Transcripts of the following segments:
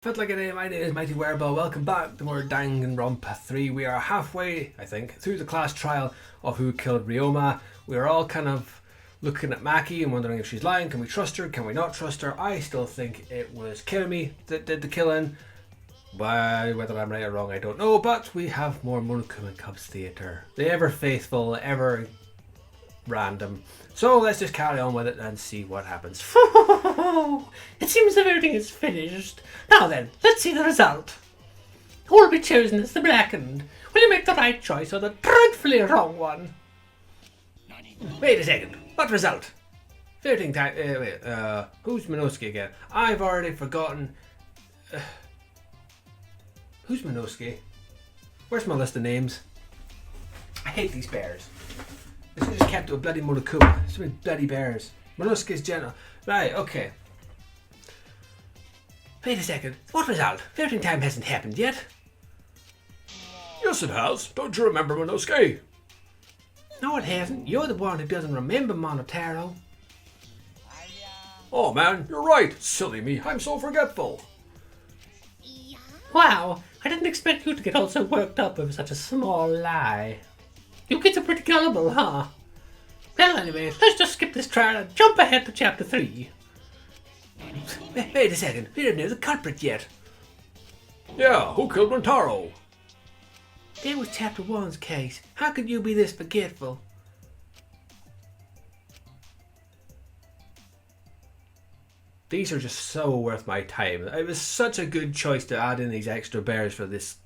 Felt like a name. My name is Mighty Wereball. Welcome back to more Danganronpa 3. We are halfway, I think, through the class trial of who killed Ryoma. We are all kind of looking at Maki and wondering if she's lying. Can we trust her? Can we not trust her? I still think it was Kirimi that did the killing. Whether I'm right or wrong, I don't know. But we have more Monokuma Cubs Theatre. The ever faithful, ever random. So let's just carry on with it and see what happens. It seems that everything is finished. Now then, let's see the result. Who will be chosen as the blackened? Will you make the right choice or the dreadfully wrong one? Wait a second. What result? Voting time. Who's Minosuke again? I've already forgotten. Who's Minosuke? Where's my list of names? I hate these bears. I should have just kept to a bloody Monokuma. So many bloody bears. Minosuke's general. Right, okay. Wait a second. What result? Voting time hasn't happened yet. Yes, it has. Don't you remember, Minosuke? No, it hasn't. You're the one who doesn't remember Monotaro. Oh man, you're right. Silly me. I'm so forgetful. Wow, I didn't expect you to get all so worked up over such a small lie. You kids are pretty gullible, huh? Well, anyway, let's just skip this trial and jump ahead to chapter 3. Wait a second. We don't know the culprit yet. Yeah, who killed Rintaro? That was chapter 1's case. How could you be this forgetful? These are just so worth my time. It was such a good choice to add in these extra bears for this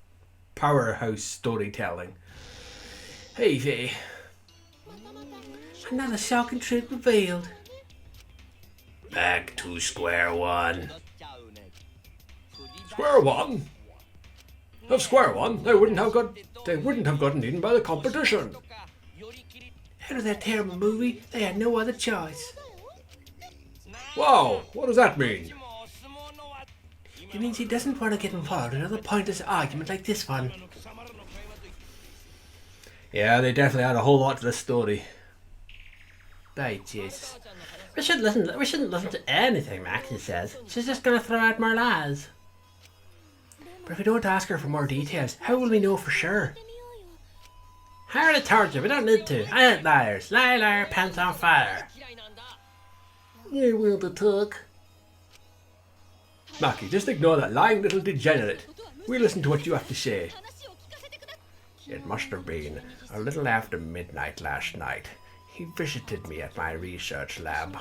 powerhouse storytelling. Hey, Faye. Another shocking truth revealed. Back to square one. Square one? Of square one, they wouldn't have gotten eaten by the competition. Out of that terrible movie, they had no other choice. Wow, what does that mean? It means he doesn't want to get involved in another pointless argument like this one. Yeah, they definitely add a whole lot to the story. By Jesus. We shouldn't listen to anything Maki says. She's just gonna throw out more lies. But if we don't ask her for more details, how will we know for sure? I already told you, we don't need to. I ain't liars. Liar, liar, pants on fire. You will to talk. Maki, just ignore that lying little degenerate. We'll listen to what you have to say. It must have been a little after midnight last night. He visited me at my research lab.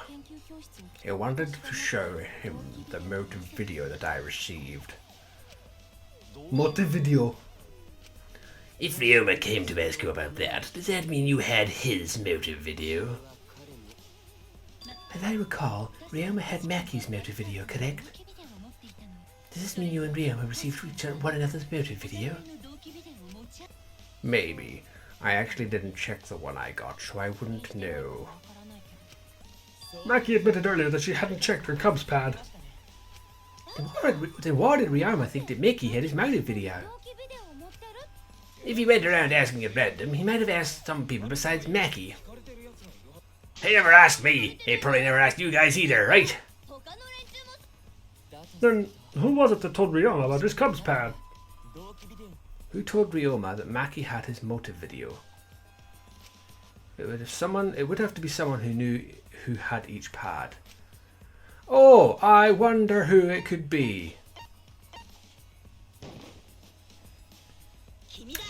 He wanted to show him the motive video that I received. Motive video? If Ryoma came to ask you about that, does that mean you had his motive video? As I recall, Ryoma had Maki's motive video, correct? Does this mean you and Ryoma received one another's motive video? Maybe. I actually didn't check the one I got, so I wouldn't know. Maki admitted earlier that she hadn't checked her Cubs pad. Then why did Ryoma think that Maki had his motive video? If he went around asking at random, he might have asked some people besides Maki. He never asked me. He probably never asked you guys either, right? Then who was it that told Ryoma about his Cubs pad? Who told Ryoma that Maki had his motive video? It would have to be someone who knew who had each pad. Oh, I wonder who it could be.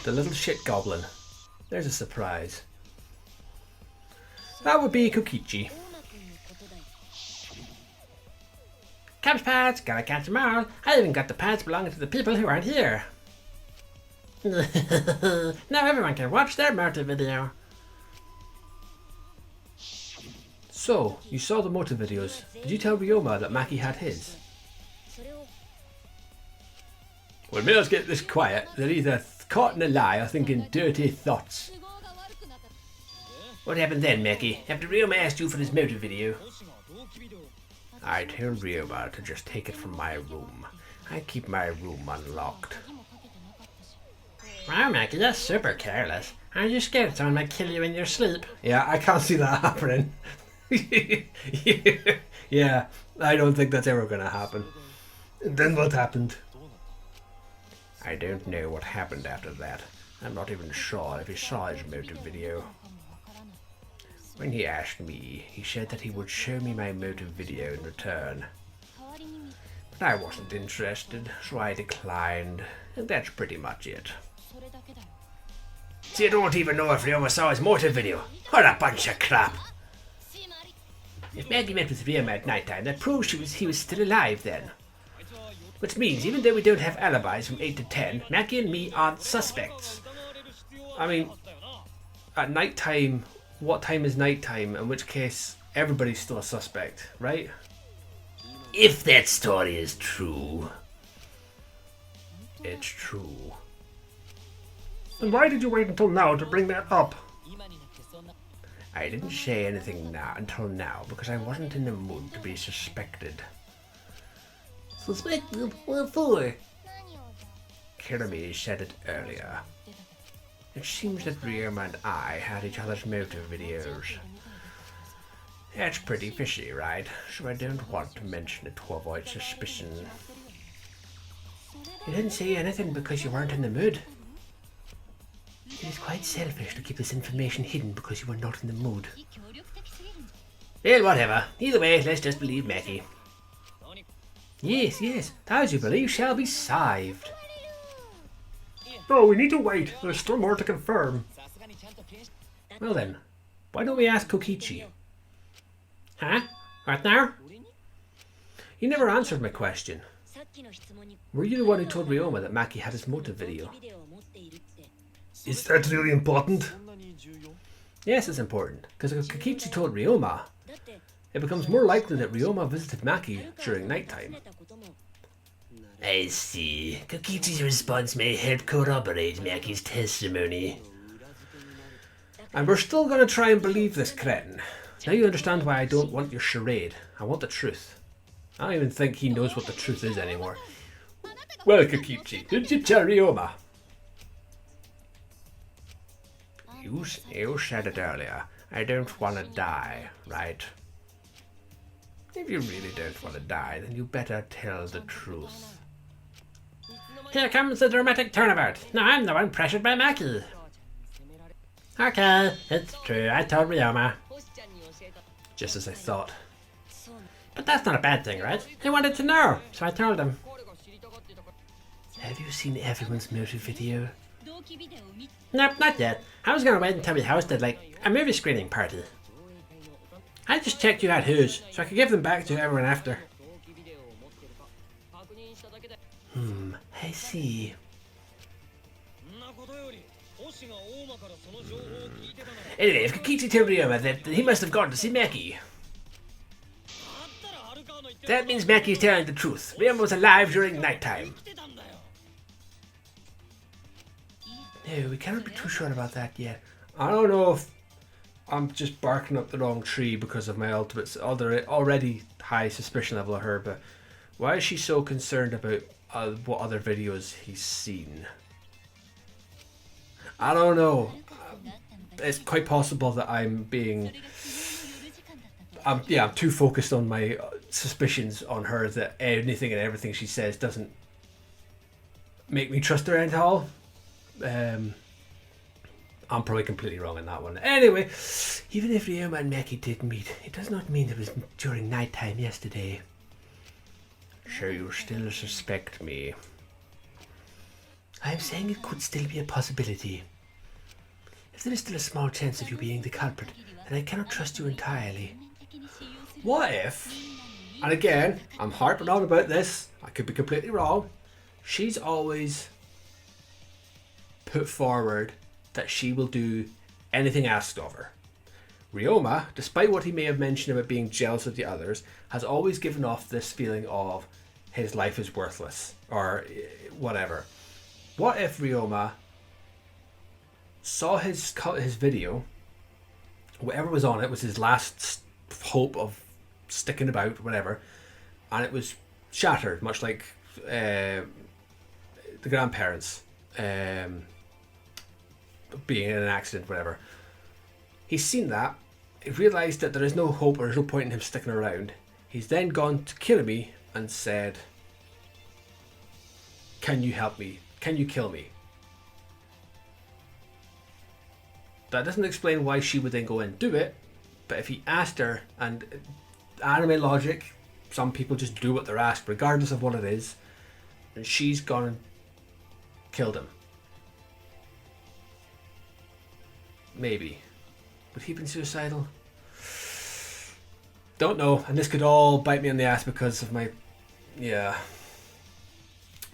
The little shit goblin. There's a surprise. That would be Kokichi. Cubs pads, gotta catch them all. I even got the pads belonging to the people who aren't here. Now everyone can watch their motive video. So, you saw the motive videos. Did you tell Ryoma that Maki had his? When males get this quiet, they're either caught in a lie or thinking dirty thoughts. What happened then, Maki? After Ryoma asked you for his motive video? I told Ryoma to just take it from my room. I keep my room unlocked. Wow, Maki, that's super careless. Aren't you scared someone might kill you in your sleep? Yeah, I can't see that happening. Yeah, I don't think that's ever going to happen. And then what happened? I don't know what happened after that. I'm not even sure if he saw his motive video. When he asked me, he said that he would show me my motive video in return. But I wasn't interested, so I declined, and that's pretty much it. So you don't even know if Ryoma saw his motive video? What a bunch of crap! If Maggie met with Ryoma at night time, that proves he was still alive then. Which means, even though we don't have alibis from 8 to 10, Maggie and me aren't suspects. I mean, at night time, what time is night time? In which case, everybody's still a suspect, right? If that story is true. It's true. Then why did you wait until now to bring that up? I didn't say anything until now because I wasn't in the mood to be suspected. Suspected? What for? Kirimi said it earlier. It seems that Ryoma and I had each other's motive videos. That's pretty fishy, right? So I don't want to mention it to avoid suspicion. You didn't say anything because you weren't in the mood. It is quite selfish to keep this information hidden because you were not in the mood. Well, whatever. Either way, let's just believe Maki. Yes, those you believe shall be saved. No, we need to wait. There's still more to confirm. Well then, why don't we ask Kokichi? Huh? What now? You never answered my question. Were you the one who told Ryoma that Maki had his motive video? Is that really important? Yes, it's important, because if Kokichi told Ryoma, it becomes more likely that Ryoma visited Maki during nighttime. I see. Kokichi's response may help corroborate Maki's testimony. And we're still going to try and believe this cretin. Now you understand why I don't want your charade. I want the truth. I don't even think he knows what the truth is anymore. Well, Kokichi, did you tell Ryoma? You said it earlier. I don't want to die, right? If you really don't want to die, then you better tell the truth. Here comes the dramatic turnabout. Now I'm the one pressured by Maki. Okay, it's true. I told Ryoma. Just as I thought. But that's not a bad thing, right? He wanted to know, so I told him. Have you seen everyone's motive video? Nope, not yet. I was gonna wait until we hosted, like, a movie screening party. I just checked you had whose, so I could give them back to everyone after. I see. Anyway, if Kokichi told Ryoma that he must have gone to see Maki, that means Maki's telling the truth. Ryoma was alive during nighttime. No, we cannot be too sure about that yet. I don't know if I'm just barking up the wrong tree because of my already high suspicion level of her, but why is she so concerned about what other videos he's seen? I don't know. It's quite possible that I'm too focused on my suspicions on her that anything and everything she says doesn't make me trust her at all. I'm probably completely wrong on that one. Anyway, even if Ryoma and Maki did meet, it does not mean it was during nighttime yesterday. So you still suspect me? I'm saying it could still be a possibility. If there is still a small chance of you being the culprit, then I cannot trust you entirely. What if, and again, I'm harping on about this, I could be completely wrong, she's always put forward that she will do anything asked of her. Ryoma, despite what he may have mentioned about being jealous of the others, has always given off this feeling of his life is worthless, or whatever. What if Ryoma saw his video, whatever was on it was his last hope of sticking about, whatever, and it was shattered, much like the grandparents being in an accident, whatever. He's seen that, he realised that there is no hope or there's no point in him sticking around. He's then gone to Kirimi and said, can you help me? Can you kill me? That doesn't explain why she would then go and do it, but if he asked her, and anime logic, some people just do what they're asked regardless of what it is, and she's gone and killed him. Maybe. Would he have been suicidal? Don't know, and this could all bite me in the ass because of my... yeah.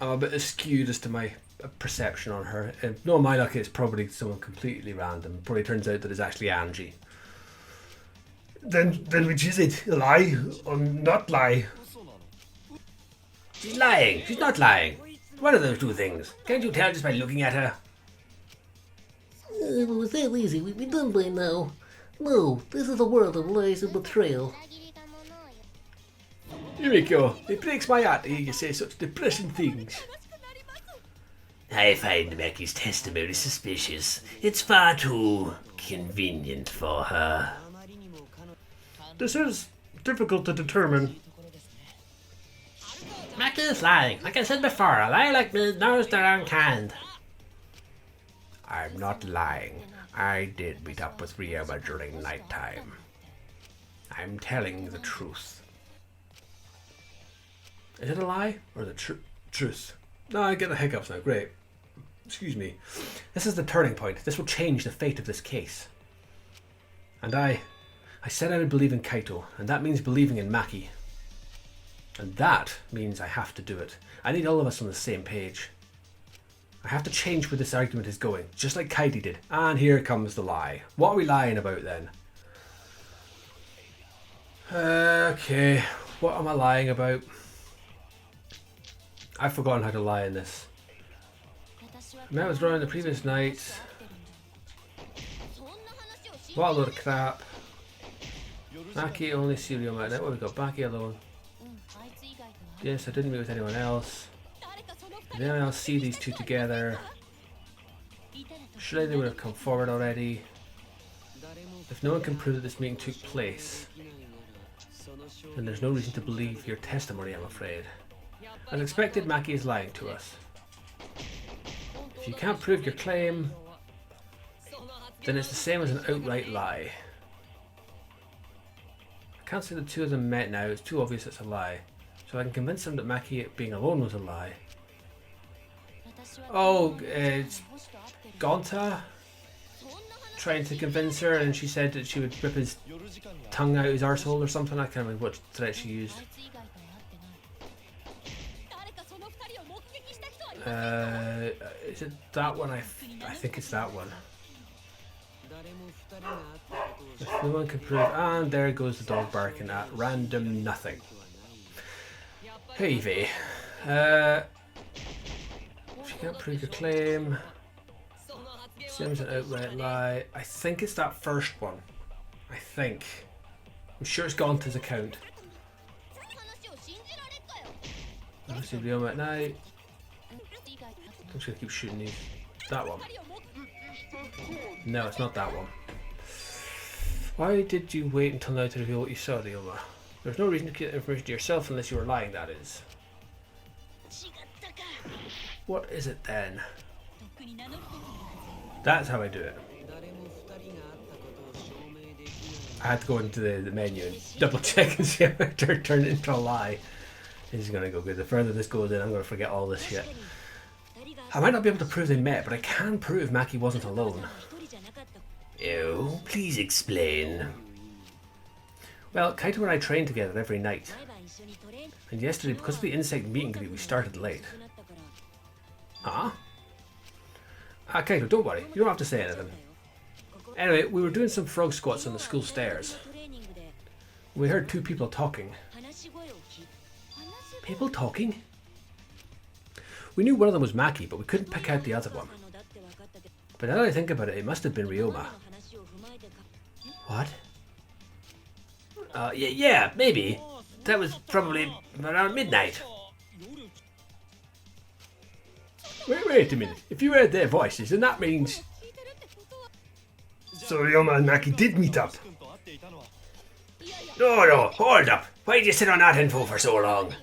I'm a bit skewed as to my perception on her. No, my luck, it's probably someone completely random. Probably turns out that it's actually Angie. Then which is it? A lie or not lie? She's lying. She's not lying. One of those two things. Can't you tell just by looking at her? If it was that easy, we'd be done by now. No, this is a world of lies and betrayal. Yumiko, it breaks my heart to hear you say such depressing things. I find Maki's testimony suspicious. It's far too convenient for her. This is difficult to determine. Maki is lying. Like I said before, a lie like me knows their own kind. I'm not lying. I did meet up with Ryoma during nighttime. I'm telling the truth. Is it a lie or the truth? No, I get the hiccups now. Great. Excuse me. This is the turning point. This will change the fate of this case. And I said I would believe in Kaito, and that means believing in Maki. And that means I have to do it. I need all of us on the same page. I have to change where this argument is going, just like Kaidi did. And here comes the lie. What are we lying about then? Okay, what am I lying about? I've forgotten how to lie in this. I was wrong the previous night. What a load of crap. Maki only serial man. What have we got? Maki alone. Yes, I didn't meet with anyone else. Did anyone else see these two together? Surely they would have come forward already. If no one can prove that this meeting took place, then there's no reason to believe your testimony, I'm afraid. As expected, Maki is lying to us. If you can't prove your claim, then it's the same as an outright lie. I can't say the two of them met now, it's too obvious it's a lie. So I can convince them that Maki being alone was a lie. Oh, it's Gonta trying to convince her, and she said that she would rip his tongue out his arsehole or something. I can't remember what threat she used. Is it that one? I think it's that one. If no one can prove, and there goes the dog barking at random nothing. Hey V, if you can't prove your claim, seems an outright lie. I think it's that first one. I think. I'm sure it's gone to his account. I'll see Ryoma at night. I'm just gonna keep shooting these. That one. No, it's not that one. Why did you wait until now to reveal what you saw, Ryoma? There's no reason to keep that information to yourself unless you were lying, that is. What is it then? That's how I do it. I had to go into the menu and double check and see if I turned it into a lie. This is going to go good. The further this goes in, I'm going to forget all this shit. I might not be able to prove they met, but I can prove Maki wasn't alone. Oh, please explain. Well, Kaito and I train together every night. And yesterday, because of the insect meet and greet, we started late. Ah? Kaito, don't worry. You don't have to say anything. Anyway, we were doing some frog squats on the school stairs. We heard two people talking. People talking? We knew one of them was Maki, but we couldn't pick out the other one. But now that I think about it, it must have been Ryoma. What? Yeah, maybe. That was probably around midnight. Wait a minute. If you heard their voices, then that means... So Ryoma and Maki did meet up. No, hold up. Why did you sit on that info for so long?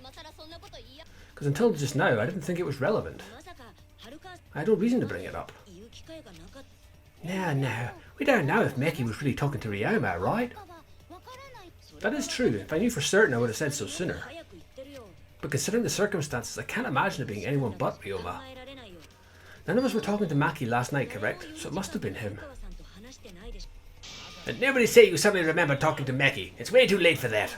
Because until just now, I didn't think it was relevant. I had no reason to bring it up. No. We don't know if Meki was really talking to Ryoma, right? That is true. If I knew for certain, I would have said so sooner. But considering the circumstances, I can't imagine it being anyone but Ryoma. None of us were talking to Maki last night, correct? So it must have been him. And nobody say you suddenly remember talking to Meki. It's way too late for that.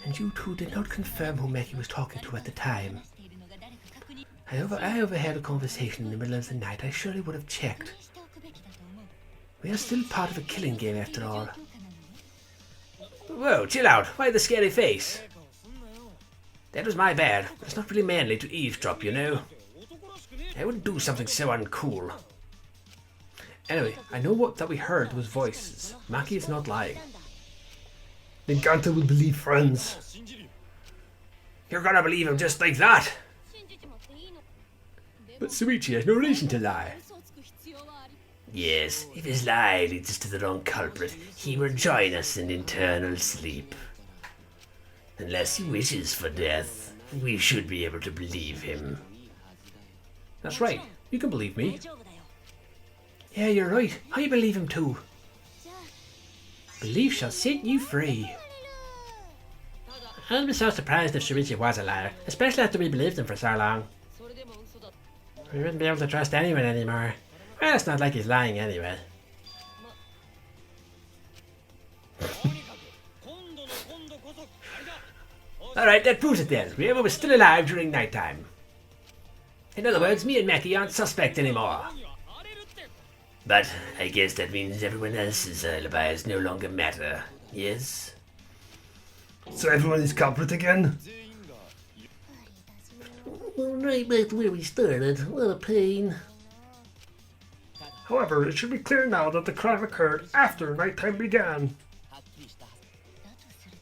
And you two did not confirm who Meki was talking to at the time. I overheard a conversation in the middle of the night. I surely would have checked. We are still part of a killing game after all. Whoa, chill out. Why the scary face? That was my bad. It's not really manly to eavesdrop, you know. I wouldn't do something so uncool. Anyway, I know what that we heard was voices. Maki is not lying. Then Ganta will believe friends. You're gonna believe him just like that. But Suichi has no reason to lie. Yes, if his lie leads us to the wrong culprit, he will join us in eternal sleep. Unless he wishes for death, we should be able to believe him. That's right. You can believe me. Yeah, you're right. I believe him too. Belief shall set you free. I'd be so surprised if Shuichi was a liar, especially after we believed him for so long. We wouldn't be able to trust anyone anymore. Well, it's not like he's lying anyway. Alright, that proves it then. Ryoma was still alive during nighttime. In other words, me and Maki aren't suspect anymore. But I guess that means everyone else's alibis no longer matter, yes? So everyone is culprit again? Right back to where we started. What a pain. However, it should be clear now that the crime occurred after nighttime began.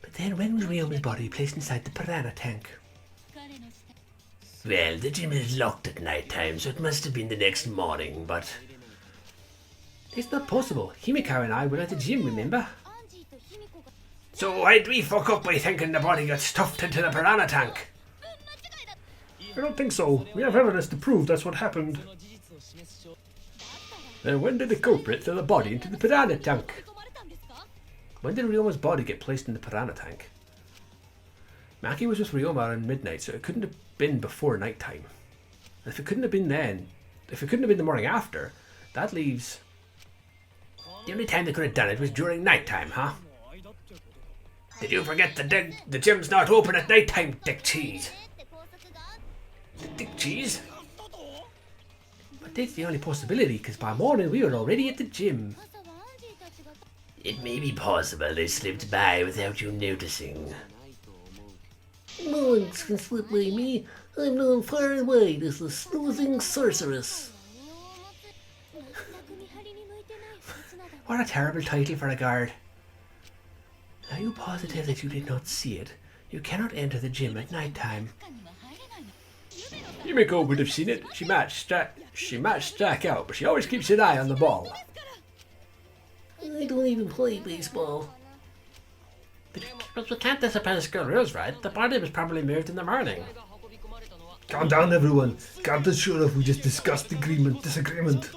But then when was Ryoma's body placed inside the piranha tank? Well, the gym is locked at nighttime, so it must have been the next morning, but... It's not possible. Himiko and I were at the gym, remember? So why'd we fuck up by thinking the body got stuffed into the piranha tank? I don't think so. We have evidence to prove that's what happened. Then when did the culprit throw the body into the piranha tank? When did Ryoma's body get placed in the piranha tank? Maki was with Ryoma around midnight, so it couldn't have been before nighttime. And if it couldn't have been then, if it couldn't have been the morning after, that leaves... The only time they could have done it was during nighttime, huh? Did you forget the gym's not open at nighttime, Dick Cheese? Dick Cheese? But that's the only possibility, because by morning we were already at the gym. It may be possible they slipped by without you noticing. No one can slip by me. I'm known far and wide as the snoozing sorceress. What a terrible title for a guard. Are you positive that you did not see it? You cannot enter the gym at night time. Himiko would have seen it. She might strike out, but she always keeps an eye on the ball. I don't even play baseball. But we can't disappoint the school rules, right? The body was probably moved in the morning. Calm down, everyone. Captain sure if we just discussed disagreement.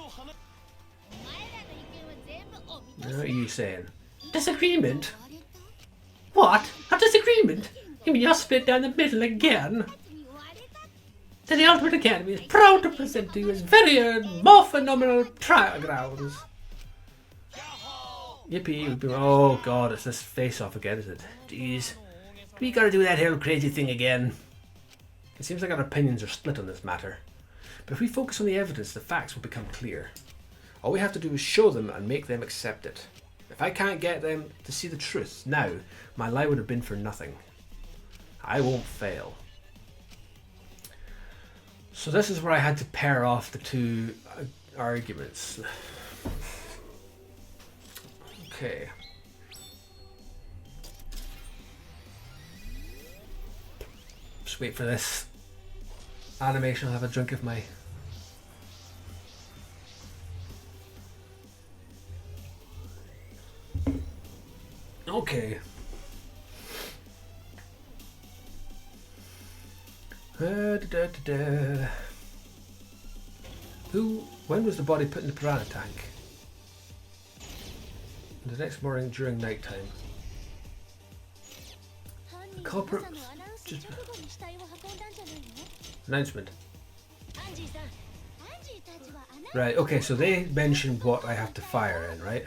What are you saying? Disagreement? What? A disagreement? You mean you're split down the middle again? Then the Ultimate Academy is proud to present to you its very own more phenomenal trial grounds. Yippee. Oh god, it's this face-off again, is it? Jeez. We gotta do that whole crazy thing again. It seems like our opinions are split on this matter. But if we focus on the evidence, the facts will become clear. All we have to do is show them and make them accept it. If I can't get them to see the truth now, my lie would have been for nothing. I won't fail. So this is where I had to pair off the two arguments. Okay. Just wait for this animation. I'll have a drink of my... Okay. When was the body put in the piranha tank? The next morning during night time. The culprit just announcement. Right, okay, so they mentioned what I have to fire in, right?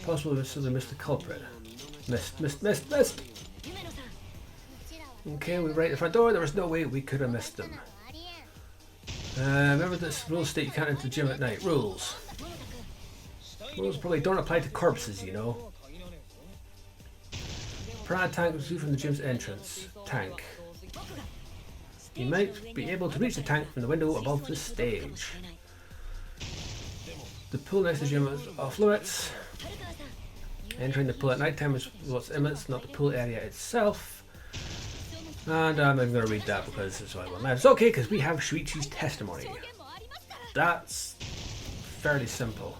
Possibly they missed the culprit. Missed. Okay, we right in the front door. There was no way we could have missed them. Remember this rules state you can't enter the gym at night. Rules probably don't apply to corpses, you know. Piranha tank was viewed from the gym's entrance. Tank. You might be able to reach the tank from the window above the stage. The pool next to the gym is off limits. Entering the pool at night time is what's limits, not the pool area itself. And I'm not even going to read that because it's what matters. It's okay because we have Shuichi's testimony. That's fairly simple.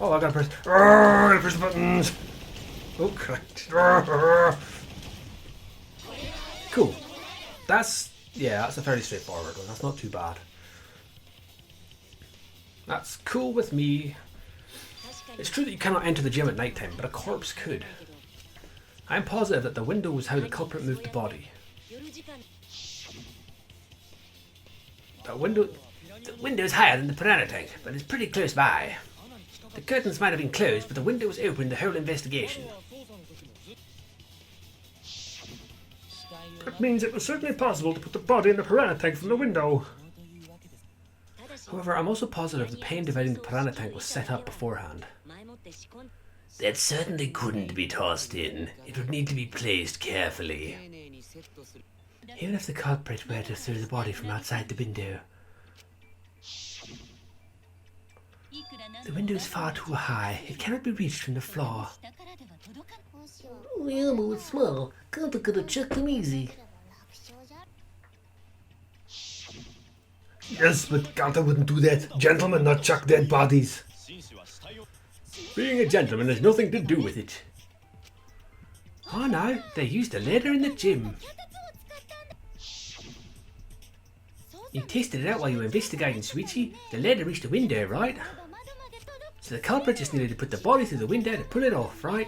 Oh, I gotta press the buttons. Oh, correct. Cool. That's a fairly straightforward one. That's not too bad. That's cool with me. It's true that you cannot enter the gym at night time, but a corpse could. I'm positive that the window was how the culprit moved the body. The window is higher than the piranha tank, but it's pretty close by. The curtains might have been closed, but the window was open the whole investigation. That means it was certainly possible to put the body in the piranha tank from the window. However, I'm also positive the pane dividing the piranha tank was set up beforehand. That certainly couldn't be tossed in. It would need to be placed carefully. Even if the culprit were to throw the body from outside the window. The window is far too high. It cannot be reached from the floor. The animal was small. Kanta could have chucked him easy. Yes, but Kanta wouldn't do that. Gentlemen not chuck dead bodies. Being a gentleman has nothing to do with it. Oh no, they used a ladder in the gym. You tested it out while you were investigating, Shuichi. The ladder reached the window, right? So the culprit just needed to put the body through the window to pull it off, right?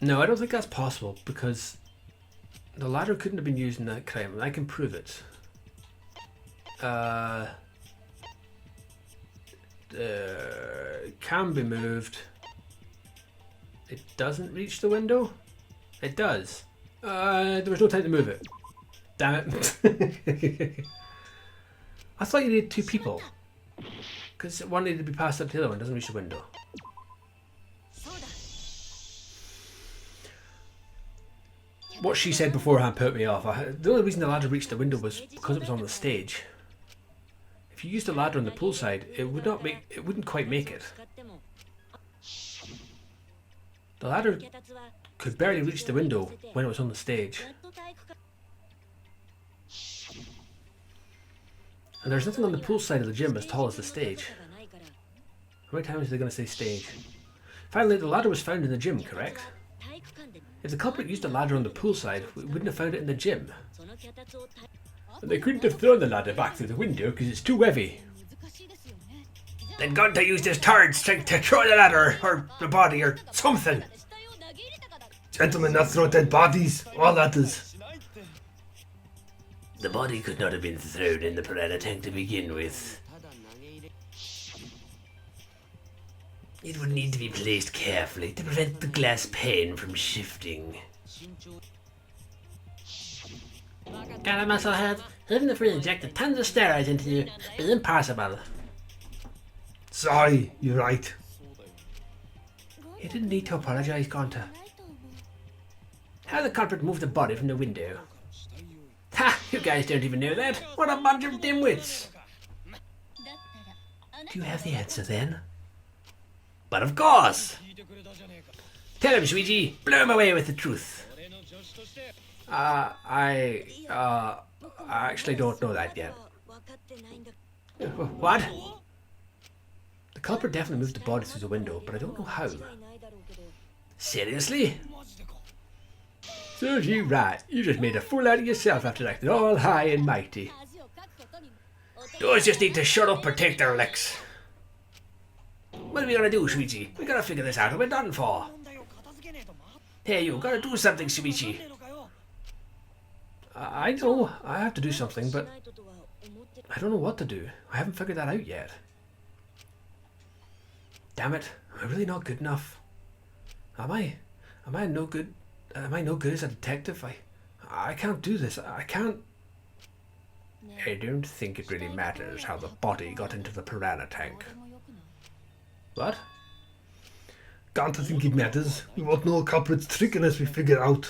No, I don't think that's possible because the ladder couldn't have been used in that crime. I can prove it. Can be moved. It doesn't reach the window? It does. There was no time to move it. Damn it. I thought you needed two people. Because one needed to be passed up to the other one, doesn't reach the window. What she said beforehand put me off. The only reason the ladder reached the window was because it was on the stage. If you used the ladder on the pool side, it wouldn't quite make it. The ladder could barely reach the window when it was on the stage. And there's nothing on the pool side of the gym as tall as the stage. How many times are they going to say stage? Finally, the ladder was found in the gym, correct? If the culprit used a ladder on the pool side, we wouldn't have found it in the gym. And they couldn't have thrown the ladder back through the window because it's too heavy. Then Gunta used his third strength to throw the ladder, or the body, or something. Gentlemen not throw dead bodies, all ladders. The body could not have been thrown in the piranha tank to begin with. It would need to be placed carefully to prevent the glass pane from shifting. Got a musclehead. Even if we injected tons of steroids into you, it's impossible. Sorry, you're right. You didn't need to apologise, Gonta. How the culprit moved the body from the window? Ha! You guys don't even know that. What a bunch of dimwits! Do you have the answer then? But of course! Tell him, Shuichi. Blow him away with the truth. I actually don't know that yet. What? The culprit definitely moved the body through the window, but I don't know how. Seriously? Serves you right. You just made a fool out of yourself after acting all high and mighty. Those just need to shut up or take their licks. What are we gonna do, Shuichi? We gotta figure this out or we're done for. Hey, you gotta do something, Shuichi. I know I have to do something, but I don't know what to do. I haven't figured that out yet. Damn it, am I really not good enough? Am I? Am I no good? Am I no good as a detective? I can't do this. I can't. I don't think it really matters how the body got into the piranha tank. What? Can't I think it matters? We won't know a culprit's trick unless we figure out.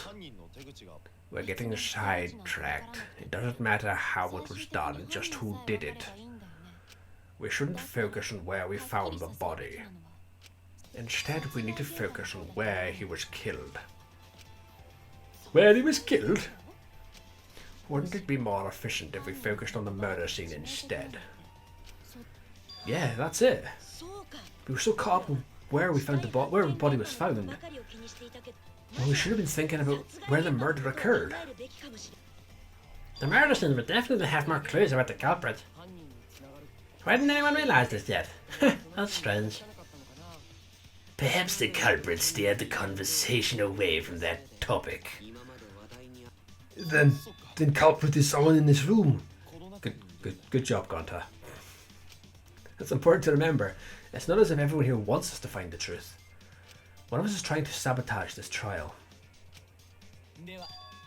We're getting sidetracked. It doesn't matter how it was done, just who did it. We shouldn't focus on where we found the body. Instead, we need to focus on where he was killed. Where he was killed? Wouldn't it be more efficient if we focused on the murder scene instead? Yeah, that's it. We were so caught up in where we found where the body was found. Well, we should have been thinking about where the murder occurred. The murder scene would definitely have more clues about the culprit. Why didn't anyone realise this yet? That's strange. Perhaps the culprit steered the conversation away from that topic. Then culprit is someone in this room. Good job, Gonta. It's important to remember. It's not as if everyone here wants us to find the truth. One of us is trying to sabotage this trial.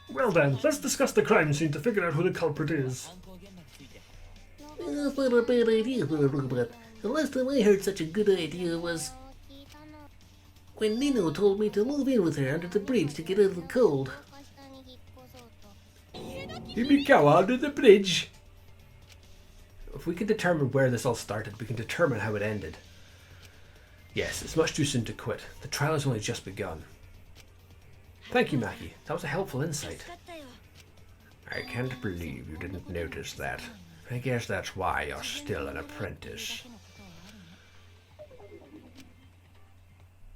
Well then, let's discuss the crime scene to figure out who the culprit is. That's not a bad idea, but the last time I heard such a good idea was when Nino told me to move in with her under the bridge to get out of the cold. Himikawa under the bridge. If we can determine where this all started, we can determine how it ended. Yes, it's much too soon to quit. The trial has only just begun. Thank you, Maki. That was a helpful insight. I can't believe you didn't notice that. I guess that's why you're still an apprentice.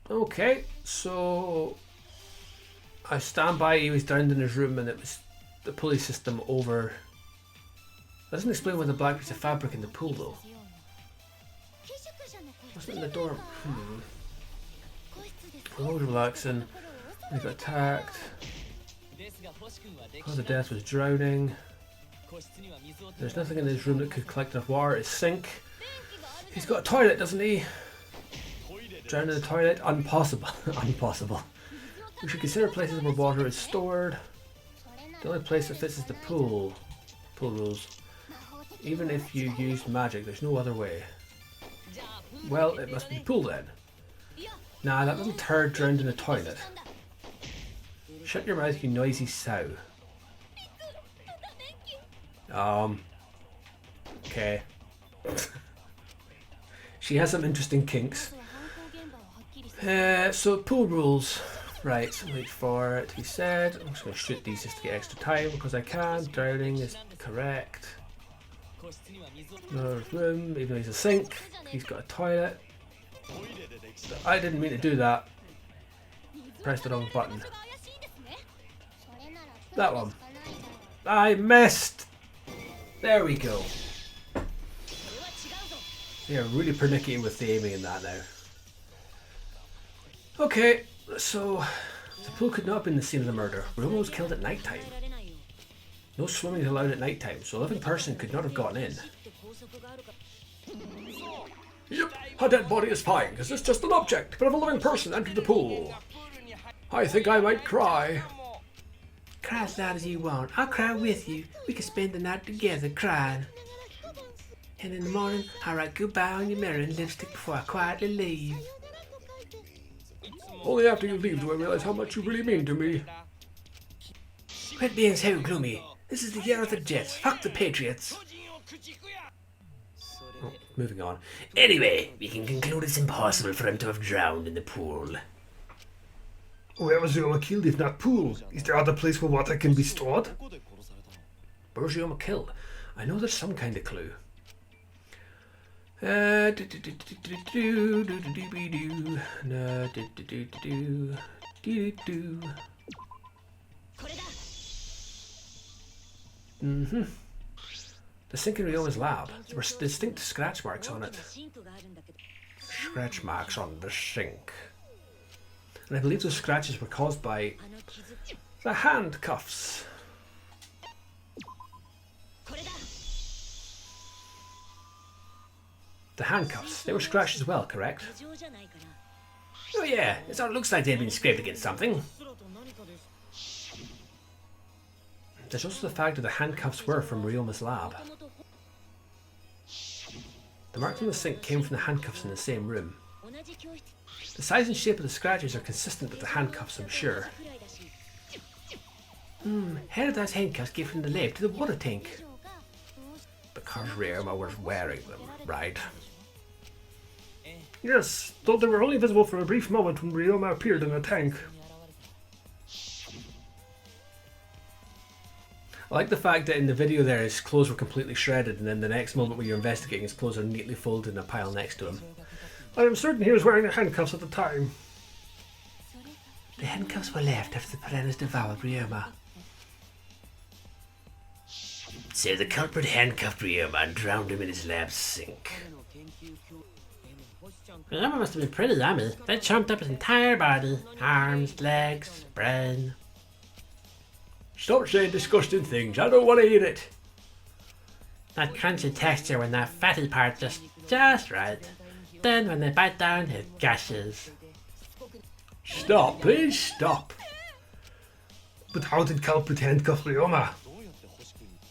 Okay, so I stand by. He was drowned in his room, and it was the pulley system over. That doesn't explain why the black piece of fabric in the pool, though. Wasn't it in the dorm? Well, relaxing. He got attacked. Cause of death was drowning. There's nothing in his room that could collect enough water. His sink. He's got a toilet, doesn't he? Drown in the toilet? Impossible. Impossible. We should consider places where water is stored. The only place that fits is the pool. Pool rules. Even if you used magic, there's no other way. Well, it must be the pool then. Nah, that little turd drowned in the toilet. Shut your mouth, you noisy sow. Okay. She has some interesting kinks. So pool rules. Right, so wait for it to be said. I'm just going to shoot these just to get extra time because I can. Drowning is correct. Another room, even though he's a sink. He's got a toilet. I didn't mean to do that. Pressed the wrong button. That one. I missed! There we go. They are really pernickety with the aiming in that now. Okay, so the pool could not have been the scene of the murder. Roma was killed at night time. No swimming is allowed at night time, so a living person could not have gotten in. Yep, a dead body is fine, because it's just an object, but if a living person entered the pool, I think I might cry. Cry as loud as you want. I'll cry with you. We can spend the night together crying. And in the morning, I'll write goodbye on your mirror in lipstick before I quietly leave. Only after you leave do I realize how much you really mean to me. Quit being so gloomy. This is the year of the Jets. Fuck the Patriots. Oh, moving on. Anyway, we can conclude it's impossible for him to have drowned in the pool. Where was Ryoma killed if not pool? Is there other place where water can be stored? Where was Ryoma killed? I know there's some kind of clue. Mm-hmm. The sink in Ryoma's lab. There were distinct scratch marks on it. Scratch marks on the sink. And I believe those scratches were caused by the handcuffs. The handcuffs, they were scratched as well, correct? Oh yeah, it sort of looks like they've been scraped against something. There's also the fact that the handcuffs were from Ryoma's lab. The marks on the sink came from the handcuffs in the same room. The size and shape of the scratches are consistent with the handcuffs, I'm sure. How did those handcuffs get from the lab to the water tank? Because Ryoma was wearing them, right? Yes, though they were only visible for a brief moment when Ryoma appeared in a tank. I like the fact that in the video there his clothes were completely shredded, and then the next moment when you're investigating his clothes are neatly folded in a pile next to him. I am certain he was wearing the handcuffs at the time. The handcuffs were left after the piranhas devoured Ryoma. So the culprit handcuffed Ryoma and drowned him in his lab sink. Ryoma must have been pretty yummy. They chomped up his entire body. Arms, legs, brain. Stop saying disgusting things, I don't want to hear it. That crunchy texture when that fatty part just right. Then when they bite down, it gushes. Stop, please stop. But how did Culprit handcuff Ryoma?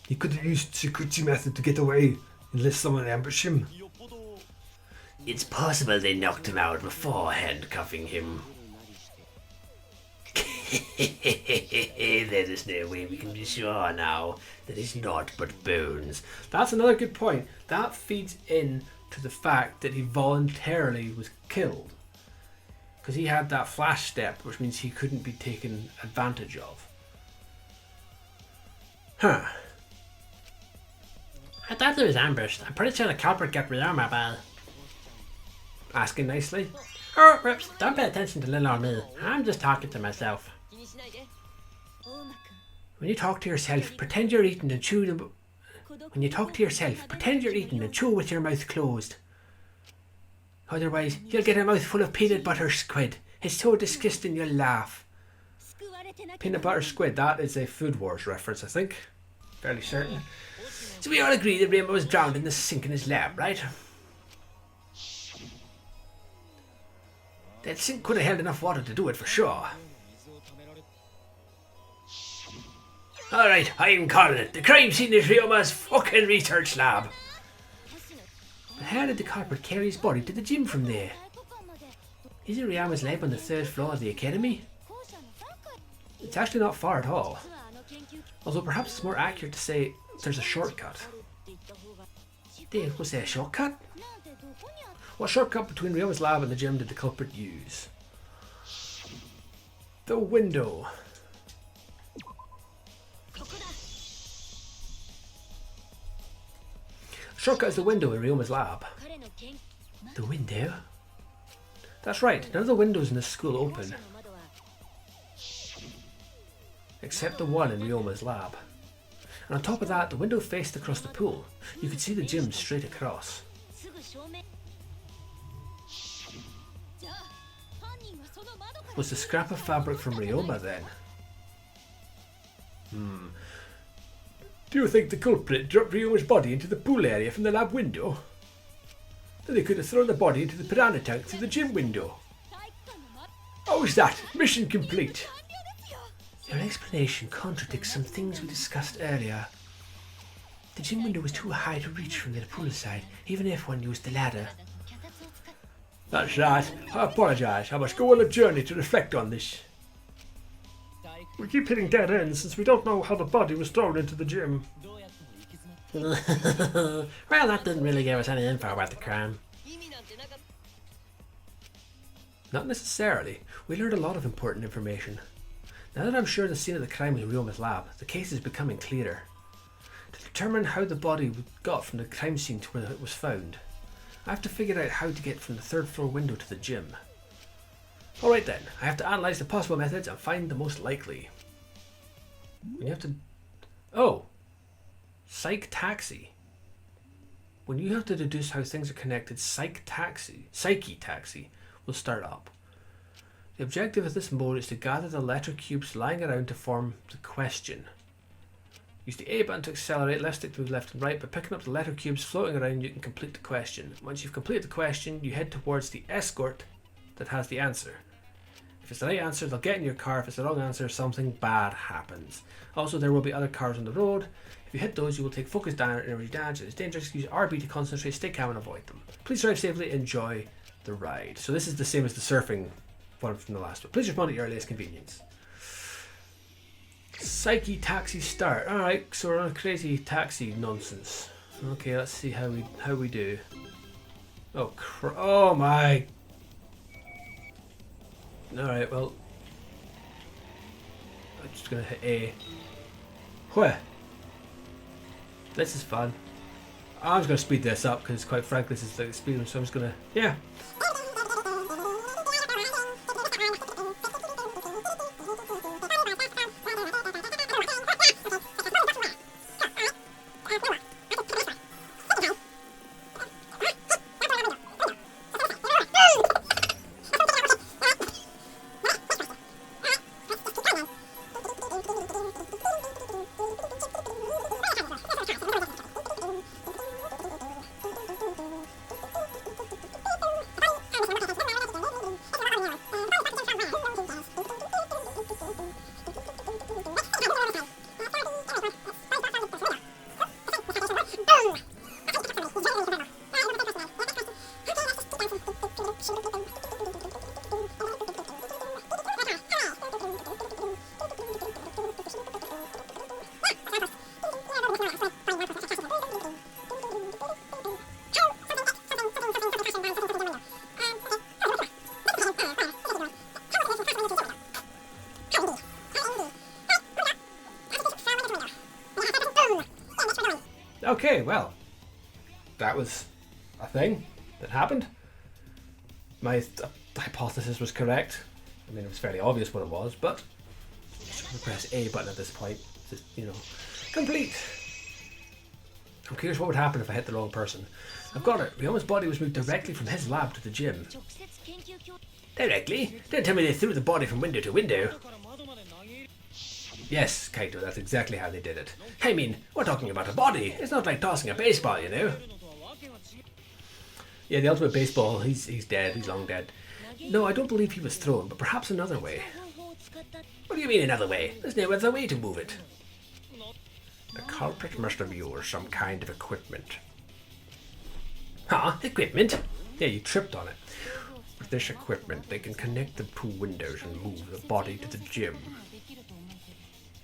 He could have used Tsukuchi method to get away, unless someone ambushed him. It's possible they knocked him out before handcuffing him. There is no way we can be sure now that he's not but bones. That's another good point. That feeds in to the fact that he voluntarily was killed. Because he had that flash step, which means he couldn't be taken advantage of. Huh. I thought he was ambushed. I'm pretty sure the culprit got Ryoma by Asking nicely. oh, whoops. Don't pay attention to little old me. I'm just talking to myself. When you talk to yourself, pretend you're eating and chew the... When you talk to yourself, pretend you're eating and chew with your mouth closed. Otherwise, you'll get a mouthful of peanut butter squid. It's so disgusting you'll laugh. Peanut butter squid, that is a Food Wars reference, I think. Fairly certain. So we all agree that Ryoma was drowned in the sink in his lab, right? That sink could have held enough water to do it for sure. Alright, I'm calling it. The crime scene is Ryoma's fucking research lab. But how did the culprit carry his body to the gym from there? Isn't Ryoma's lab on the 3rd floor of the academy? It's actually not far at all. Although perhaps it's more accurate to say there's a shortcut. Was there a shortcut? What shortcut between Ryoma's lab and the gym did the culprit use? The window. Shortcut is the window in Ryoma's lab. The window? That's right, none of the windows in this school open. Except the one in Ryoma's lab. And on top of that, the window faced across the pool. You could see the gym straight across. Was the scrap of fabric from Ryoma then? Do you think the culprit dropped Ryoma's body into the pool area from the lab window? Then they could have thrown the body into the piranha tank through the gym window. How is that? Mission complete. Your explanation contradicts some things we discussed earlier. The gym window was too high to reach from the pool side, even if one used the ladder. That's right. I apologise. I must go on a journey to reflect on this. We keep hitting dead ends since we don't know how the body was thrown into the gym. Well, that didn't really give us any info about the crime. Not necessarily. We learned a lot of important information. Now that I'm sure the scene of the crime was Ryoma's lab, the case is becoming clearer. To determine how the body got from the crime scene to where it was found, I have to figure out how to get from the 3rd floor window to the gym. Alright then, I have to analyse the possible methods and find the most likely. When you have to... Oh! Psych Taxi. When you have to deduce how things are connected, Psyche Taxi will start up. The objective of this mode is to gather the letter cubes lying around to form the question. Use the A button to accelerate, left stick to move left and right. By picking up the letter cubes floating around, you can complete the question. Once you've completed the question, you head towards the escort that has the answer. If it's the right answer, they'll get in your car. If it's the wrong answer, something bad happens. Also, there will be other cars on the road. If you hit those, you will take focus damage and energy damage. It's dangerous. Use RB to concentrate, stay calm and avoid them. Please drive safely, enjoy the ride. So this is the same as the surfing one from the last one. Please respond at your earliest convenience. Psyche Taxi start. Alright, so we're on a crazy taxi nonsense. Okay, let's see how we do. Oh, oh my... Alright, well... I'm just gonna hit A. Where? This is fun. I'm just gonna speed this up because quite frankly this is the speed, so I'm just gonna... Yeah. Okay, well, that was a thing that happened. My hypothesis was correct. I mean, it was fairly obvious what it was, but I'm just going to press A button at this point. Just, you know, complete. I'm curious what would happen if I hit the wrong person. I've got it. Ryoma's body was moved directly from his lab to the gym. Directly? Don't tell me they threw the body from window to window. Yes, Kaito, that's exactly how they did it. I mean, we're talking about a body. It's not like tossing a baseball, you know. Yeah, the ultimate baseball, he's dead. He's long dead. No, I don't believe he was thrown, but perhaps another way. What do you mean another way? There's no other way to move it. The culprit must have used some kind of equipment. Huh? Equipment? Yeah, you tripped on it. With this equipment, they can connect the two windows and move the body to the gym.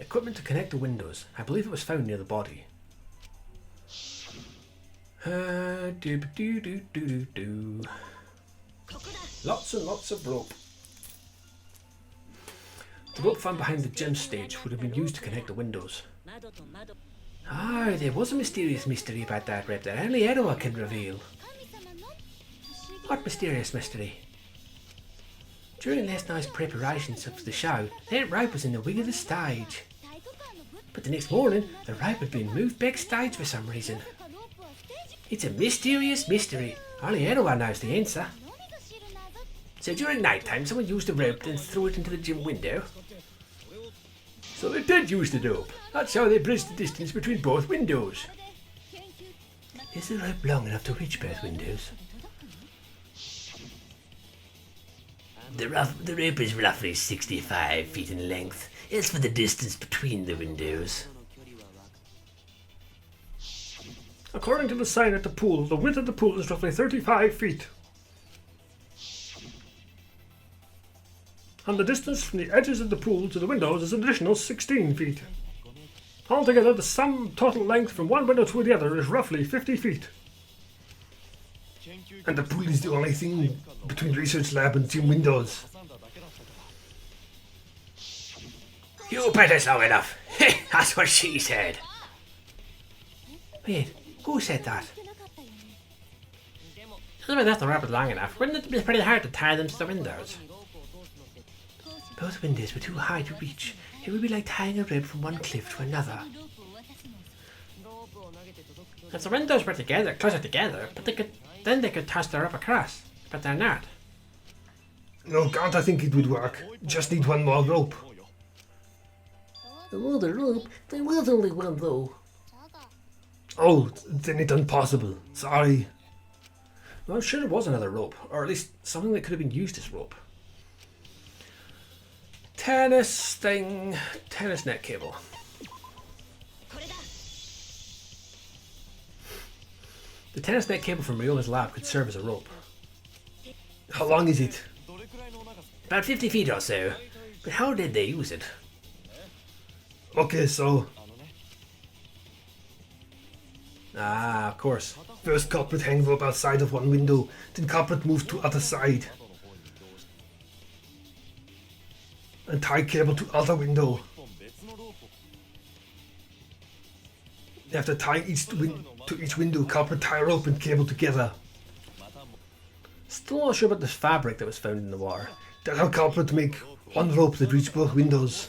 Equipment to connect the windows. I believe it was found near the body. Lots and lots of rope. The rope found behind the gym stage would have been used to connect the windows. Ah, there was a mysterious mystery about that rope that only Eroa can reveal. What mysterious mystery? During last night's preparations for the show, that rope was in the wing of the stage. But the next morning, the rope had been moved backstage for some reason. It's a mysterious mystery. Only Eroa knows the answer. So during night time, someone used the rope and threw it into the gym window. So they did use the rope. That's how they bridged the distance between both windows. Is the rope long enough to reach both windows? The rope is roughly 65 feet in length. As for the distance between the windows. According to the sign at the pool, the width of the pool is roughly 35 feet. And the distance from the edges of the pool to the windows is an additional 16 feet. Altogether, the sum total length from one window to the other is roughly 50 feet. And the pool is the only thing between research lab and gym windows. You bet it's long enough. That's what she said. Wait, who said that? If that's the rope long enough, wouldn't it be pretty hard to tie them to the windows? Both windows were too high to reach. It would be like tying a rope from one cliff to another. If the windows were together, closer together, but they could toss the rope across. But they're not. No, can't I think it would work. Just need one more rope. Another rope? There was only one though. Oh, then it's impossible. Sorry. Well, I'm sure there was another rope, or at least something that could have been used as rope. Tennis thing, tennis net cable. The tennis net cable from Ryoma's lab could serve as a rope. How long is it? About 50 feet or so. But how did they use it? Okay, so Ah, of course. first Culprit hang rope outside of one window, then Culprit move to other side. And tie cable to other window. After tying to each window, Culprit tie rope and cable together. Still not sure about this fabric that was found in the water. That's how Culprit make one rope that reach both windows.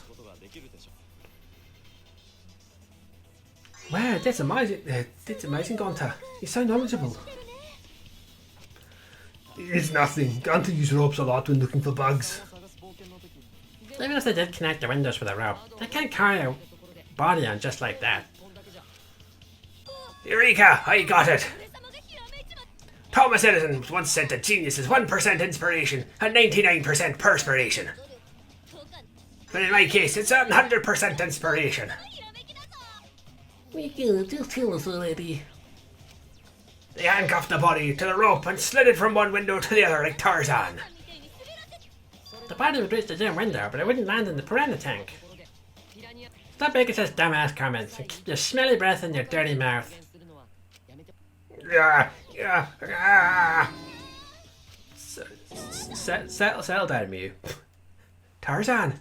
Wow, that's amazing. That's amazing, Gonta. You sound knowledgeable. It's nothing. Gonta use ropes a lot when looking for bugs. Even if they did connect the windows with a rope, they can't carry a body on just like that. Eureka! I got it! Thomas Edison once said that genius is 1% inspiration and 99% perspiration. But in my case, it's 100% inspiration. We can just tell us already. They handcuffed the body to the rope and slid it from one window to the other like Tarzan. The body would reach the gym window, but it wouldn't land in the piranha tank. Stop making such dumbass comments and keep your smelly breath in your dirty mouth. Settle down, Mew. Tarzan.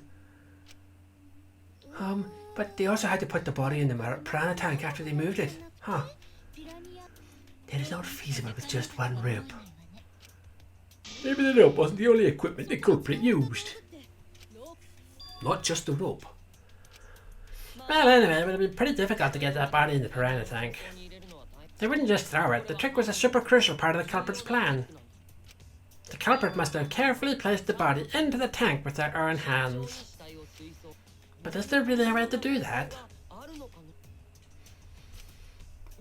But they also had to put the body in the piranha tank after they moved it. Huh. That is not feasible with just one rope. Maybe the rope wasn't the only equipment the Culprit used. Not just the rope. Well, anyway, it would have been pretty difficult to get that body in the piranha tank. They wouldn't just throw it. The trick was a super crucial part of the culprit's plan. The culprit must have carefully placed the body into the tank with their own hands. But is there really a way to do that?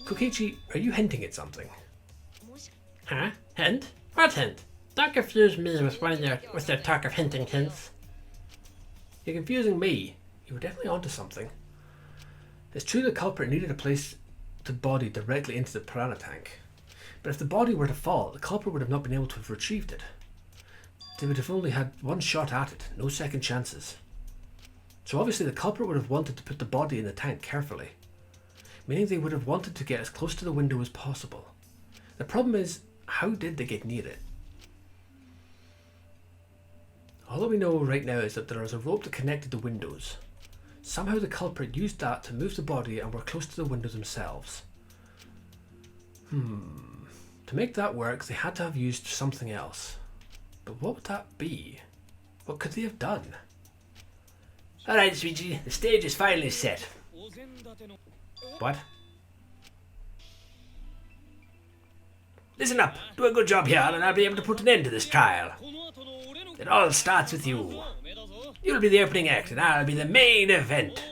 Kokichi, are you hinting at something? Huh? Hint? What hint? Don't confuse me with your talk of hinting hints. You're confusing me. You were definitely onto something. It's true the culprit needed to place the body directly into the piranha tank. But if the body were to fall, the culprit would have not been able to have retrieved it. They would have only had one shot at it, no second chances. So obviously the culprit would have wanted to put the body in the tank carefully, meaning they would have wanted to get as close to the window as possible. The problem is, how did they get near it? All that we know right now is that there was a rope that connected the windows. Somehow the culprit used that to move the body and were close to the windows themselves. To make that work, they had to have used something else. But what would that be? What could they have done? Alright, Sweetie, the stage is finally set. What? Listen up, do a good job here and I'll be able to put an end to this trial. It all starts with you. You'll be the opening act and I'll be the main event.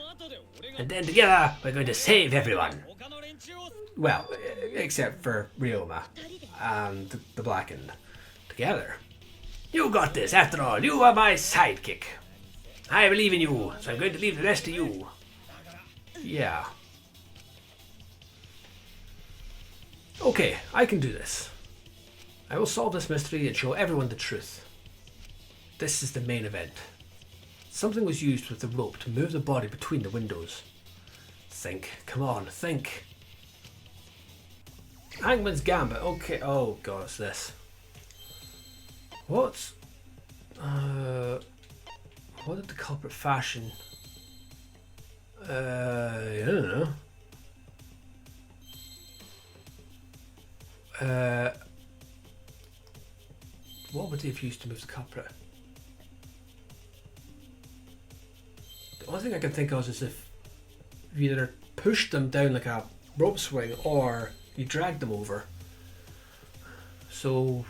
And then together, we're going to save everyone. Well, except for Ryoma and the Blackened. Together. You got this, after all, you are my sidekick. I believe in you, so I'm going to leave the rest to you. Yeah. Okay, I can do this. I will solve this mystery and show everyone the truth. This is the main event. Something was used with the rope to move the body between the windows. Think. Come on, think. Hangman's Gambit. Okay. Oh god, it's this. What did the culprit fashion? I don't know. What would they have used to move the culprit? Was thing I can think of is if you either pushed them down like a rope swing or you dragged them over. So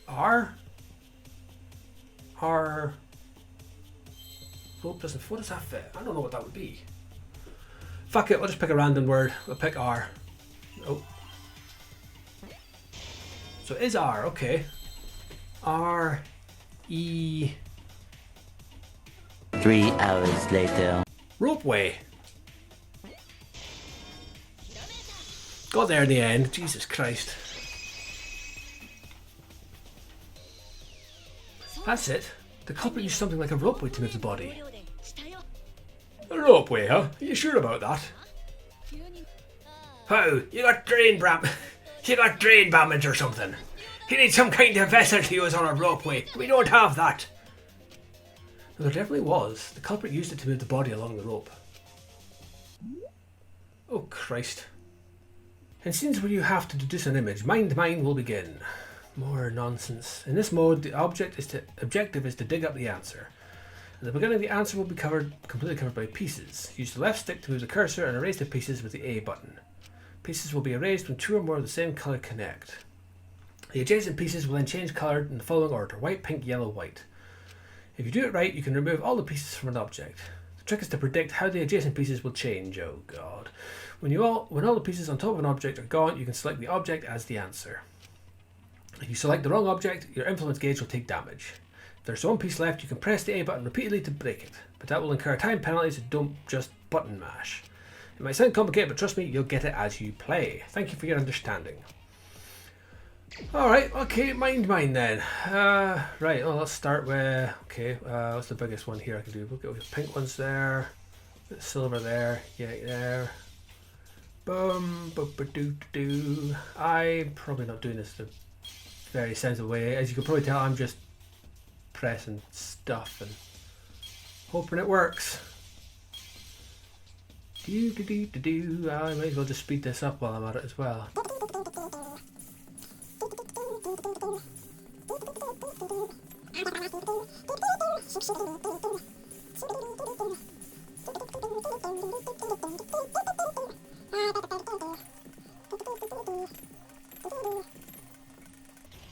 R rope doesn't. What does that fit? I don't know what that would be. Fuck it, I'll just pick a random word. I'll pick R. Oh. So it is R, okay. R E 3 hours later. Ropeway. Got there in the end. Jesus Christ. That's it. The culprit used something like a ropeway to move the body. A ropeway, huh? Are you sure about that? Oh, you got drain damage or something. You need some kind of vessel to use on a ropeway. We don't have that. No, there definitely was. The culprit used it to move the body along the rope. Oh Christ. In scenes where you have to deduce an image, Mind Mine will begin. More nonsense. In this mode, the objective is to dig up the answer. At the beginning, the answer will be completely covered by pieces. Use the left stick to move the cursor and erase the pieces with the A button. Pieces will be erased when 2 or more of the same colour connect. The adjacent pieces will then change colour in the following order: white, pink, yellow, white. If you do it right, you can remove all the pieces from an object. The trick is to predict how the adjacent pieces will change. Oh god. When all the pieces on top of an object are gone, you can select the object as the answer. If you select the wrong object, your influence gauge will take damage. If there's one piece left, you can press the A button repeatedly to break it, but that will incur time penalties, so don't just button mash. It might sound complicated, but trust me, you'll get it as you play. Thank you for your understanding. Alright, okay, Mind Mine then. Right, well, let's start with, okay, what's the biggest one here I can do? We'll go with the pink ones there, bit of silver there, yeah, there. Boom, boop-a-doo-doo. I'm probably not doing this the very sensible way. As you can probably tell, I'm just pressing stuff and hoping it works. Do-do-do-do-do. I might as well just speed this up while I'm at it as well.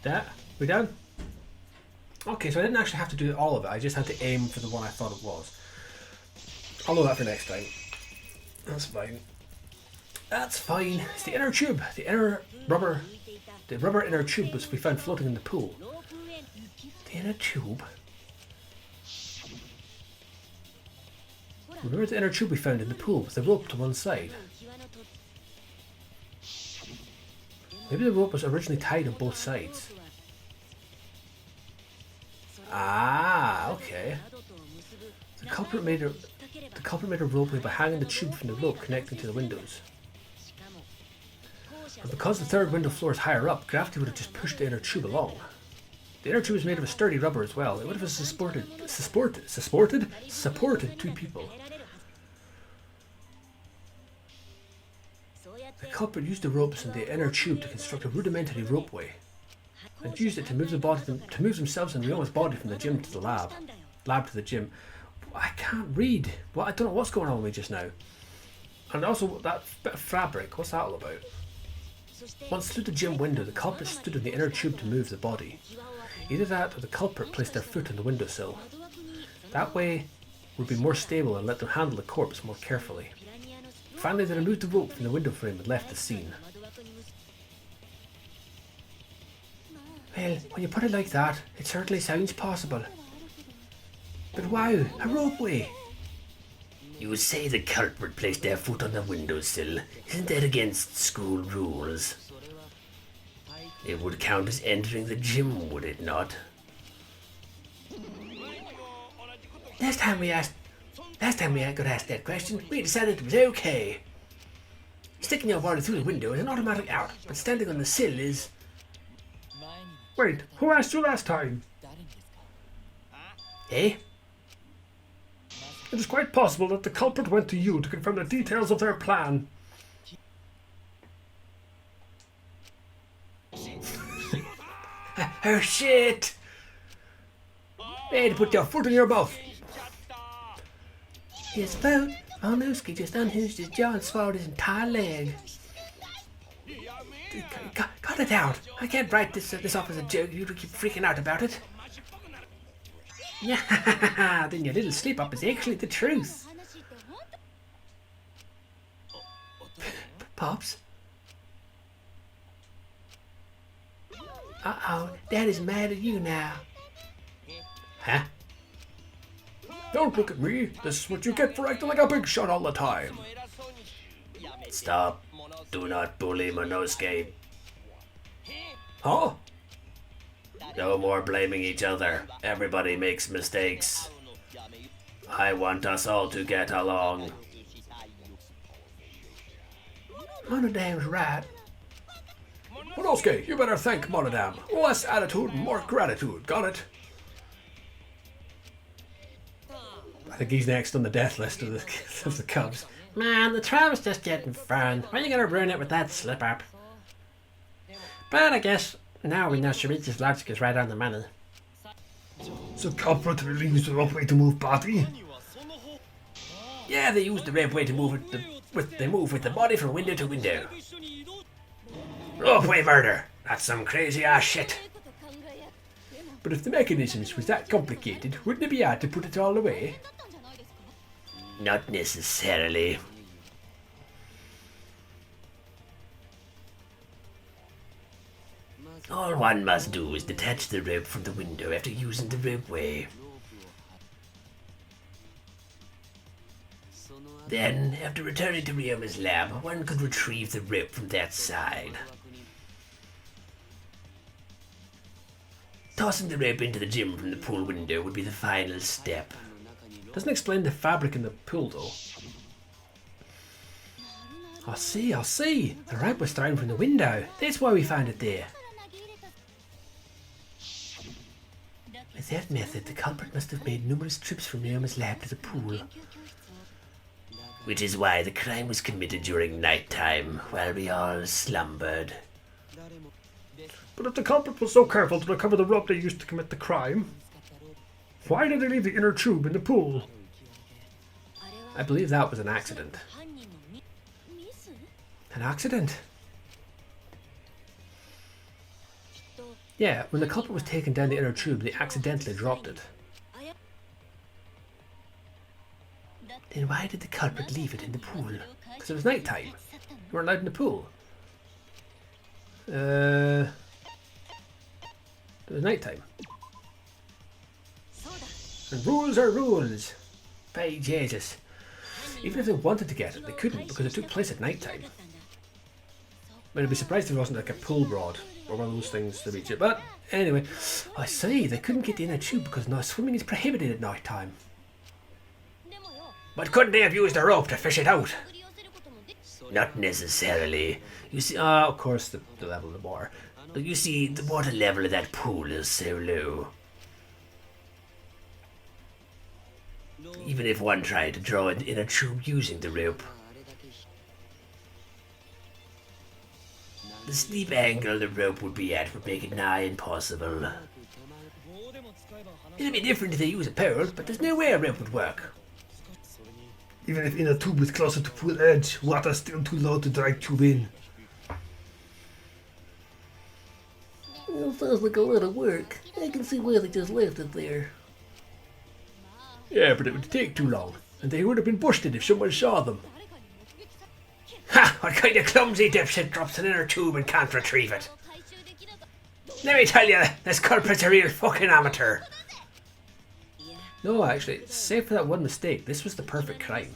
That? We done? Okay, so I didn't actually have to do all of it. I just had to aim for the one I thought it was. I'll know that for next time. That's fine. That's fine. It's the inner tube. The rubber inner tube was we found floating in the pool. The inner tube? Remember the inner tube we found in the pool with the rope to one side? Maybe the rope was originally tied on both sides. Ah, okay. The culprit made a ropeway by hanging the tube from the rope connecting to the windows. And because the third window floor is higher up, gravity would have just pushed the inner tube along. The inner tube is made of a sturdy rubber as well. It would have supported 2 people. The culprit used the ropes in the inner tube to construct a rudimentary ropeway, and used it to move themselves and Ryoma's body from the gym to the lab to the gym. I can't read. Well, I don't know what's going on with me just now. And also that bit of fabric. What's that all about? Once through the gym window, the culprit stood in the inner tube to move the body. Either that or the culprit placed their foot on the windowsill. That way would be more stable and let them handle the corpse more carefully. Finally, they removed the rope from the window frame and left the scene. Well, when you put it like that, it certainly sounds possible. But wow, a ropeway! You say the culprit placed their foot on the windowsill. Isn't that against school rules? It would count as entering the gym, would it not? Last time we got asked that question, we decided it was okay. Sticking your body through the window is an automatic out, but standing on the sill is... Wait, who asked you last time? Eh? It is quite possible that the culprit went to you to confirm the details of their plan. Oh shit! Hey, to put your foot in your mouth. His vote, Volnuski just unhinged his jaw and swallowed his entire leg. Cut it out. I can't write this off as a joke. You keep freaking out about it. Yeah, then your little slip-up is actually the truth. Pops? Uh-oh, Dad is mad at you now. Huh? Don't look at me. This is what you get for acting like a big shot all the time. Stop. Do not bully Monosuke. Huh? No more blaming each other. Everybody makes mistakes. I want us all to get along. Monodam's right. Monosuke, you better thank Monodam. Less attitude, more gratitude. Got it? I think he's next on the death list of the Cubs. Man, the trial was just getting fun. Why are you gonna ruin it with that slip-up? But I guess now we know Shirichi's logic is right on the money. So Culprit really used the rope way to move body? Yeah, they use the rope way to move it. They move with the body from window to window. Ropeway murder. That's some crazy ass shit. But if the mechanisms was that complicated, wouldn't it be hard to put it all away? Not necessarily. All one must do is detach the rope from the window after using the ropeway. Then, after returning to Ryoma's lab, one could retrieve the rope from that side. Tossing the rope into the gym from the pool window would be the final step. Doesn't explain the fabric in the pool though. I see. The rope was thrown from the window. That's why we found it there. With that method, the culprit must have made numerous trips from Ryoma's lab to the pool. Which is why the crime was committed during night time, while we all slumbered. But if the culprit was so careful to recover the rope they used to commit the crime, why did they leave the inner tube in the pool? I believe that was an accident. An accident? Yeah, when the culprit was taken down the inner tube, they accidentally dropped it. Then why did the culprit leave it in the pool? Because it was night time. You weren't allowed in the pool. It was night time. And rules are rules. By Jesus. Even if they wanted to get it, they couldn't because it took place at night time. I'd be surprised if it wasn't like a pull rod or one of those things to reach it. But anyway, I see, they couldn't get in a tube because now swimming is prohibited at night time. But couldn't they have used a rope to fish it out? Not necessarily. You see, Of course, the level of the water. you see, the water level of that pool is so low. Even if one tried to draw it in a tube using the rope, the steep angle the rope would be at would make it nigh impossible. It'd be different if they use a pole, but there's no way a rope would work. Even if inner tube was closer to pool edge, water's still too low to drag tube in. Well, sounds like a lot of work. I can see why they just left it there. Yeah, but it would take too long, and they would have been busted if someone saw them. Ha! What kind of clumsy dipshit drops an inner tube and can't retrieve it? Let me tell you, this culprit's a real fucking amateur. No, actually, save for that one mistake, this was the perfect crime.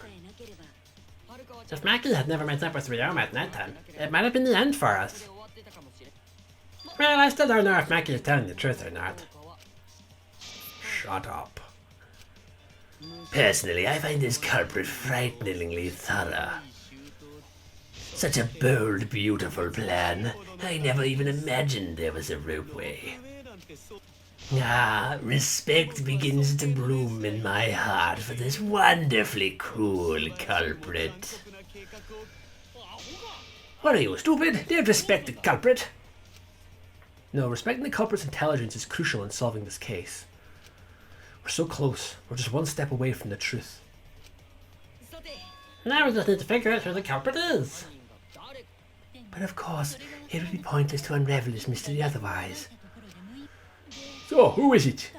If Maki had never met up with Ryoma at night time, it might have been the end for us. Well, I still don't know if Maki is telling the truth or not. Shut up. Personally, I find this culprit frighteningly thorough. Such a bold, beautiful plan. I never even imagined there was a ropeway. Ah, respect begins to bloom in my heart for this wonderfully cool culprit. What are you, stupid? Don't respect the culprit. No, respecting the culprit's intelligence is crucial in solving this case. We're so close. We're just one step away from the truth. Now we just need to figure out who the culprit is. But of course, it would be pointless to unravel this mystery otherwise. So, who is it?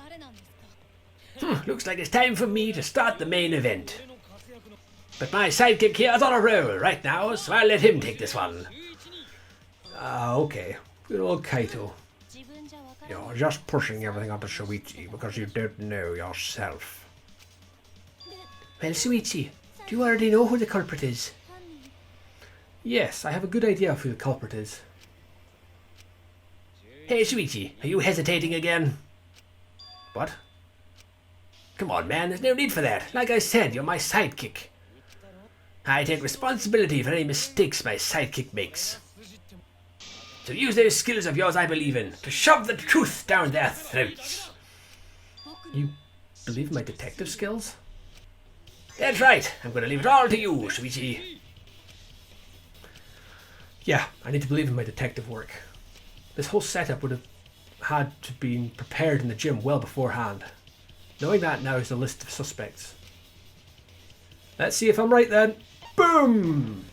Looks like it's time for me to start the main event. But my sidekick here is on a roll right now, so I'll let him take this one. Okay. Good old Kaito. You're just pushing everything onto Shuichi because you don't know yourself. Well, Shuichi, do you already know who the culprit is? Yes, I have a good idea of who the culprit is. Hey, Shuichi, are you hesitating again? What? Come on, man, there's no need for that. Like I said, you're my sidekick. I take responsibility for any mistakes my sidekick makes. So use those skills of yours I believe in to shove the truth down their throats. You believe my detective skills? That's right. I'm going to leave it all to you, Shuichi. Yeah, I need to believe in my detective work. This whole setup would have had to been prepared in the gym well beforehand. Knowing that now is the list of suspects. Let's see if I'm right then. Boom!